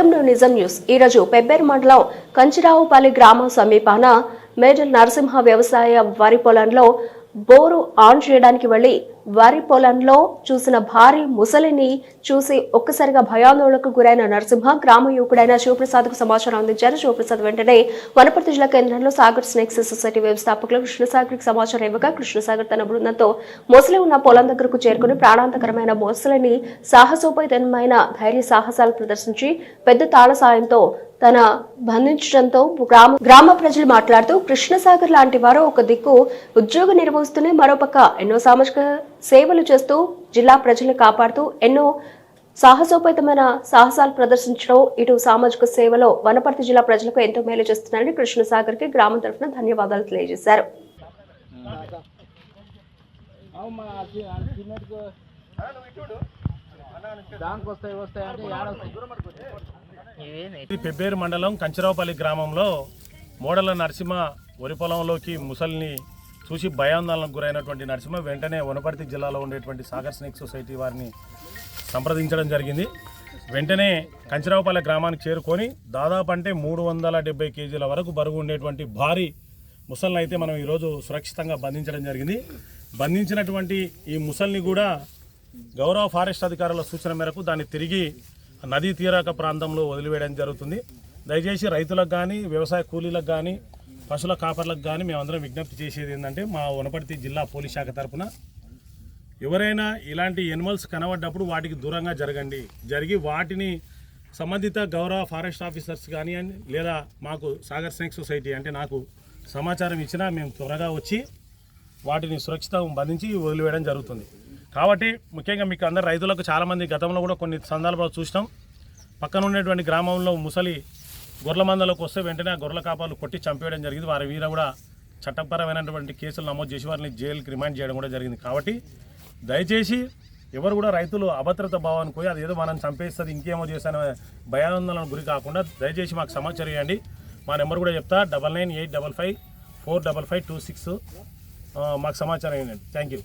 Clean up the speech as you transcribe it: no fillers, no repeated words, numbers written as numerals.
Welcome to నిజం news. ఈరోజు పెబ్బేరు మండలం కంచిరావుపల్లి గ్రామం సమీపాన మేజర్ నరసింహ వ్యవసాయ వరి పొలంలో బోరు ఆన్ చేయడానికి వెళ్లి వరి పొలంలో చూసిన భారీ ముసలిని చూసి ఒక్కసారిగా భయాందోళనకు గురైన నరసింహ గ్రామ యువకుడైన శివప్రసాద్ కు సమాచారం అందించారు. శివప్రసాద్ వెంటనే వనపర్తి జిల్లా కేంద్రంలో సాగర్ స్నేక్స్ సొసైటీ వ్యవస్థాపకులు కృష్ణసాగర్ కి సమాచారం ఇవ్వగా కృష్ణసాగర్ తన బృందంతో ముసలి ఉన్న పొలం దగ్గరకు చేరుకుని ప్రాణాంతకరమైన ముసలిని సాహసోపేతమైన ధైర్య సాహసాలు ప్రదర్శించి పెద్ద తాళ సాయంతో తన బంధించడంతో గ్రామ ప్రజలు మాట్లాడుతూ కృష్ణసాగర్ లాంటి వారు ఒక దిక్కు ఉద్యోగం నిర్వహిస్తూనే మరోపక్క ఎన్నో సామాజిక సేవలు చేస్తూ జిల్లా ప్రజలను కాపాడుతూ ఎన్నో సాహసోపేతమైన సాహసాలు ప్రదర్శించడం ఇటు సామాజిక సేవలో వనపర్తి జిల్లా ప్రజలకు ఎంతో మేలు చేస్తున్నారని కృష్ణసాగర్ కి గ్రామం తరఫున ధన్యవాదాలు తెలియజేశారు. పెబ్బేరు మండలం కంచిరావుపల్లి గ్రామంలో మోడల నరసింహ వరి పొలంలోకి ముసలిని చూసి భయాందోళనకు గురైనటువంటి నరసింహ వెంటనే వనపర్తి జిల్లాలో ఉండేటువంటి సాగర్ స్నేక్ సొసైటీ వారిని సంప్రదించడం జరిగింది. వెంటనే కంచిరావుపల్లి గ్రామానికి చేరుకొని దాదాపు అంటే 370 కేజీల వరకు బరువు ఉండేటువంటి భారీ ముసలిని అయితే మనం ఈరోజు సురక్షితంగా బంధించడం జరిగింది. బంధించినటువంటి ఈ ముసలిని కూడా గౌరవ ఫారెస్ట్ అధికారుల సూచన మేరకు దాన్ని తిరిగి నదీ తీరాక ప్రాంతంలో వదిలివేయడం జరుగుతుంది. దయచేసి రైతులకు కానీ వ్యవసాయ కూలీలకు కానీ పశువుల కాపర్లకు కానీ మేమందరం విజ్ఞప్తి చేసేది ఏంటంటే మా వనపర్తి జిల్లా పోలీస్ శాఖ తరఫున ఎవరైనా ఇలాంటి ఎనిమల్స్ కనబడ్డప్పుడు వాటికి దూరంగా జరిగి వాటిని సంబంధిత గౌరవ ఫారెస్ట్ ఆఫీసర్స్ కానీ లేదా మాకు సాగర్ స్నేక్ సొసైటీ అంటే నాకు సమాచారం ఇచ్చినా మేము త్వరగా వచ్చి వాటిని సురక్షితంగా బంధించి వదిలివేయడం జరుగుతుంది. కాబట్టి ముఖ్యంగా మీకు అందరు రైతులకు చాలామంది గతంలో కూడా కొన్ని సందర్భాలు చూసినాం. పక్కన ఉండేటువంటి గ్రామంలో ముసలి గొర్రెల మందలకు వస్తే వెంటనే ఆ గొర్రెల కాపాలు కొట్టి చంపేయడం జరిగింది. వారి మీద కూడా చట్టపరమైనటువంటి కేసులు నమోదు చేసి వారిని జైలుకి రిమాండ్ చేయడం కూడా జరిగింది. కాబట్టి దయచేసి ఎవరు కూడా రైతులు అభద్రత భావానికి పోయి అదేదో మనం చంపేస్తుంది ఇంకేమో చేస్తాను భయాందోళనకు గురి కాకుండా దయచేసి మాకు సమాచారం ఇవ్వండి. మా నెంబర్ కూడా చెప్తా 9985545526 మాకు సమాచారం ఇవ్వండి. Thank you.